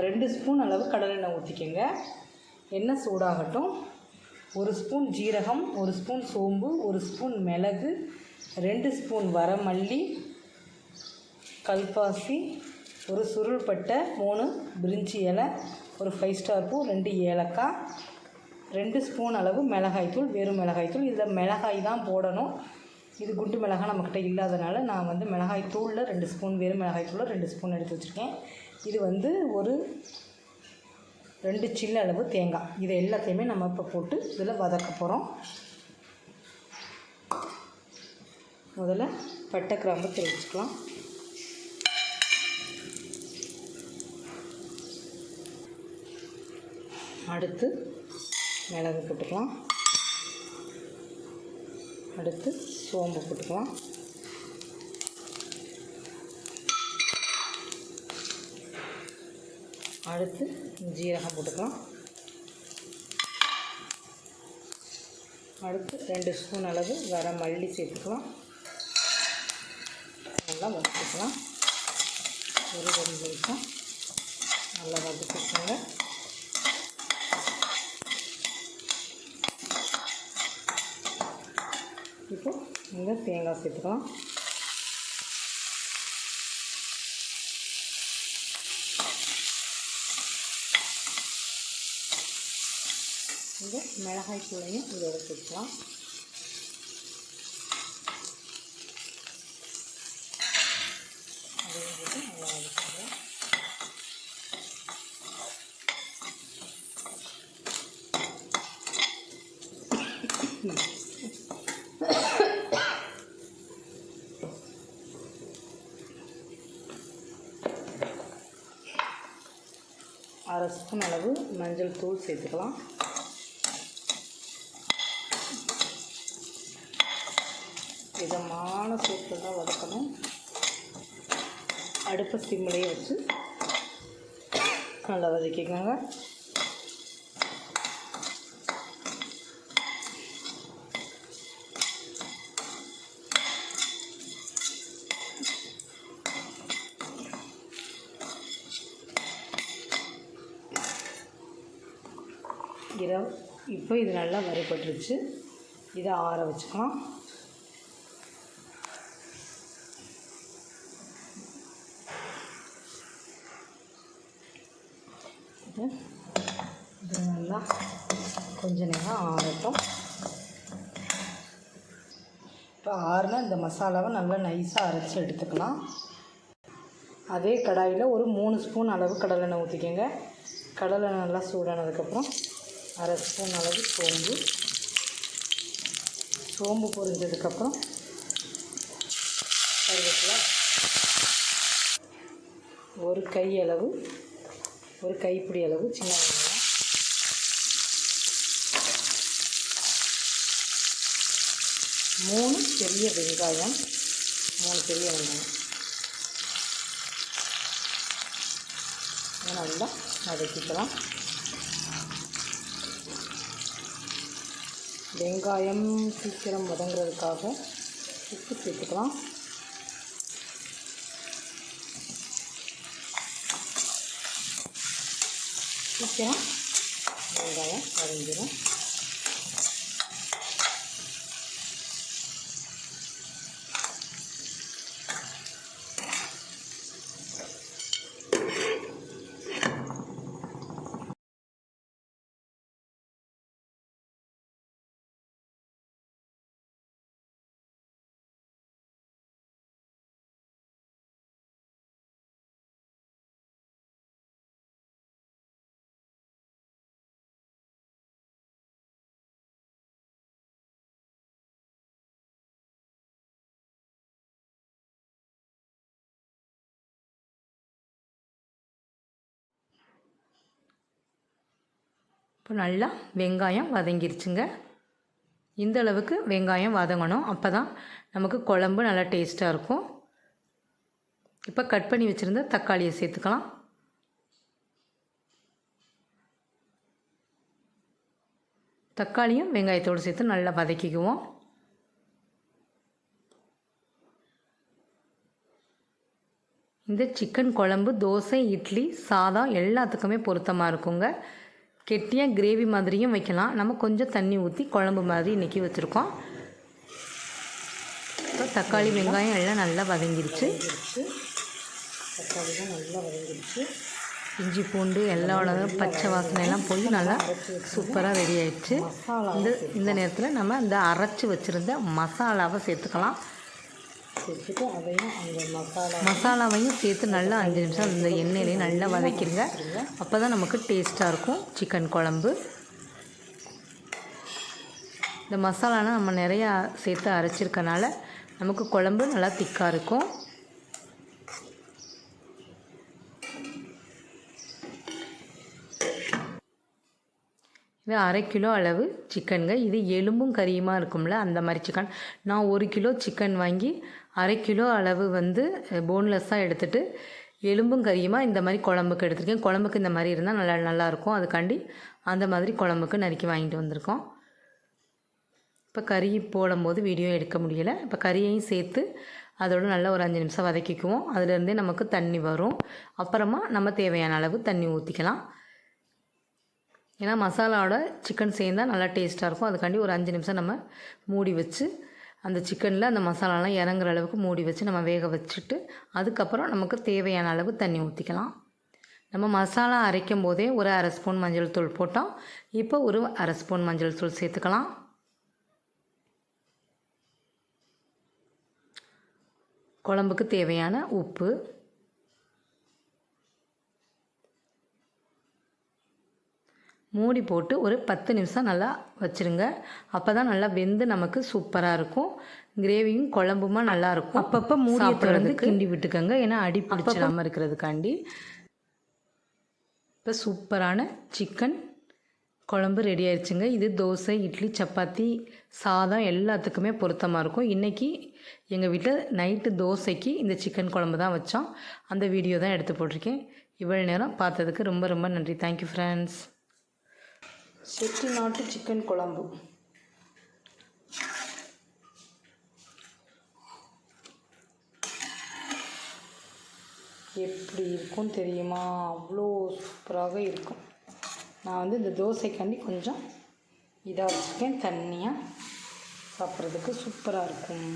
2 spoon அளவு கடலெண்ணெய் ஊற்றிக்கோங்க. எண்ணெய் சூடாகட்டும். 1 ஸ்பூன் ஜீரகம், 1 ஸ்பூன் சோம்பு, 1 ஸ்பூன் மிளகு, 2 ஸ்பூன் வரமல்லி, கல்பாசி, ஒரு சுருள் பட்டை, 3 பிரிஞ்சி இலை, ஒரு 5 ஸ்டார் பூ, 2 ஏலக்காய், 2 ஸ்பூன் அளவு மிளகாய்த்தூள், வெறும் மிளகாய்த்தூள். இதில் மிளகாய் தான் போடணும். இது குண்டு மிளகாய் நம்மக்கிட்ட இல்லாதனால நான் வந்து மிளகாய் தூளில் 2 ஸ்பூன், வெறும் மிளகாய் தூளில் 2 ஸ்பூன் எடுத்து வச்சுருக்கேன். இது வந்து ஒரு 2 சில்லு அளவு தேங்காய். இதை எல்லாத்தையுமே நம்ம இப்போ போட்டு இதில் வதக்க போகிறோம். முதல்ல பட்டை கிராம்பு தெரிவிச்சுக்கலாம். அடுத்து மிளகு போட்டுக்கலாம். அடுத்து சோம்பு போட்டுக்கலாம். அடுத்து ஜீரகம் போட்டுக்கலாம். அடுத்து 2 ஸ்பூன் அளவு வரமல்லி சேர்த்துக்கலாம். நல்லா வதக்கிக்கலாம். ஒரு 2 நிமிஷம் நல்லா வதக்கிக்கோங்க. இப்போ இந்த தேங்காய் சேர்த்துக்கலாம். இந்த மிளகாய் தூளையும் இதோட சேர்த்துக்கலாம். அதையும் போட்டு நல்லா வதக்குங்க. அரை ஸ்பூன் அளவு மஞ்சள் தூள் சேர்த்துக்கலாம். இதமான சூட்டில் தான் வதக்கணும். அடுப்பை சிம்மிலேயே வச்சு நல்லா வதக்கிக்கோங்க. இப்போ இது நல்லா வறுபட்டுருச்சு. இதை ஆற வச்சுக்கலாம். இது நல்லா கொஞ்ச நேரம் ஆறட்டும். இப்போ ஆறுனா இந்த மசாலாவை நல்லா நைஸாக அரைச்சி எடுத்துக்கலாம். அதே கடாயில் ஒரு 3 ஸ்பூன் அளவு கடலெண்ணெய் ஊற்றிக்கோங்க. கடலெண்ணெய் நல்லா சூடானதுக்கப்புறம் அரை ஸ்பூன் அளவு சோம்பு பொரிஞ்சதுக்கப்புறம் கருவேப்பிலை, ஒரு கைப்பிடி அளவு சின்ன வெங்காயம், 3 பெரிய வெங்காயம். நல்லா வதக்கிக்கலாம். வெங்காயம் சீக்கிரம் வதங்குறதுக்காக உப்பு சேர்த்துக்கலாம். சீக்கிரம் வெங்காயம் வதங்கிடும். இப்போ நல்லா வெங்காயம் வதங்கிருச்சுங்க. இந்த அளவுக்கு வெங்காயம் வதங்கணும். அப்போ தான் நமக்கு குழம்பு நல்லா டேஸ்ட்டாக இருக்கும். இப்போ கட் பண்ணி வச்சுருந்த தக்காளியை சேர்த்துக்கலாம். தக்காளியும் வெங்காயத்தோடு சேர்த்து நல்லா வதக்கிக்குவோம். இந்த சிக்கன் குழம்பு தோசை, இட்லி, சாதம் எல்லாத்துக்குமே பொருத்தமாக இருக்குங்க. கெட்டியாக கிரேவி மாதிரியும் வைக்கலாம். நம்ம கொஞ்சம் தண்ணி ஊற்றி குழம்பு மாதிரி இன்றைக்கி வச்சுருக்கோம். இப்போ தக்காளி வெங்காயம் எல்லாம் நல்லா வதங்கிடுச்சு. தக்காளி தான் நல்லா வதங்கிடுச்சு. இஞ்சி பூண்டு எல்லாரோட பச்சை வாசனையெல்லாம் போய் நல்லா சூப்பராக ரெடி ஆகிடுச்சு. இந்த நேரத்தில் நம்ம இந்த அரைச்சி வச்சுருந்த மசாலாவை சேர்த்துக்கலாம். சேர்த்துட்டு அதையும் அந்த மசாலாவையும் சேர்த்து நல்லா 5 நிமிஷம் இந்த எண்ணெயிலையும் நல்லா வதக்கிடுங்க. அப்போ தான் நமக்கு டேஸ்ட்டாக இருக்கும் சிக்கன் குழம்பு. இந்த மசாலாலாம் நம்ம நிறையா சேர்த்து அரைச்சிருக்கனால நமக்கு குழம்பு நல்லா திக்காக இருக்கும். இது 1/2 கிலோ அளவு சிக்கனுங்க. இது எலும்பும் கறியுமா இருக்கும்ல, அந்த மாதிரி சிக்கன். நான் 1 கிலோ சிக்கன் வாங்கி 1/2 கிலோ அளவு போன்லெஸ்ஸாக எடுத்துகிட்டு எலும்பும் கறியுமா இந்த மாதிரி குழம்புக்கு எடுத்துருக்கேன். குழம்புக்கு இந்த மாதிரி இருந்தால் நல்லாயிருக்கும். அதுக்காண்டி அந்த மாதிரி குழம்புக்கு நறுக்கி வாங்கிட்டு வந்திருக்கோம். இப்போ கறி போடும்போது வீடியோ எடுக்க முடியலை. இப்போ கறியையும் சேர்த்து அதோடு நல்லா ஒரு 5 நிமிஷம் வதக்கிக்குவோம். அதுலேருந்தே நமக்கு தண்ணி வரும். அப்புறமா நம்ம தேவையான அளவு தண்ணி ஊற்றிக்கலாம். ஏன்னா மசாலாவோட சிக்கன் சேர்ந்தால் நல்லா டேஸ்ட்டாக இருக்கும். அதுக்காண்டி ஒரு 5 நிமிஷம் நம்ம மூடி வச்சு அந்த சிக்கனில் அந்த மசாலாலாம் இறங்குற அளவுக்கு மூடி வச்சு நம்ம வேக வச்சுட்டு அதுக்கப்புறம் நமக்கு தேவையான அளவு தண்ணி ஊற்றிக்கலாம். நம்ம மசாலா அரைக்கும் போதே ஒரு 1/2 ஸ்பூன் மஞ்சள் தூள் போட்டோம். இப்போ ஒரு 1/2 ஸ்பூன் மஞ்சள் தூள் சேர்த்துக்கலாம். குழம்புக்கு தேவையான உப்பு, மூடி போட்டு ஒரு 10 நிமிஷம் நல்லா வச்சுருங்க. அப்போ தான் நல்லா வெந்து நமக்கு சூப்பராக இருக்கும். கிரேவியும் குழம்புமா நல்லாயிருக்கும். அப்பப்போ மூடி திறந்து கிண்டி விட்டுக்கோங்க, ஏன்னா அடி பிடிச்சிடாமல் இருக்கிறதுக்காண்டி. இப்போ சூப்பரான சிக்கன் குழம்பு ரெடி ஆயிடுச்சுங்க. இது தோசை, இட்லி, சப்பாத்தி, சாதம் எல்லாத்துக்குமே பொருத்தமாக இருக்கும். இன்றைக்கி எங்கள் வீட்டில் நைட்டு தோசைக்கு இந்த சிக்கன் குழம்பு தான் வச்சோம். அந்த வீடியோ தான் எடுத்து போட்டிருக்கேன். இவ்வளோ நேரம் பார்த்ததுக்கு ரொம்ப ரொம்ப நன்றி. Thank you friends. செட்டிநாட்டு சிக்கன் குழம்பு எப்படி இருக்கும் தெரியுமா? அவ்வளோ சூப்பராக இருக்கும். நான் இந்த தோசைக்காண்டி கொஞ்சம் இதாக வச்சுருக்கேன். தண்ணியாக சாப்பிட்றதுக்கு சூப்பராக இருக்கும்.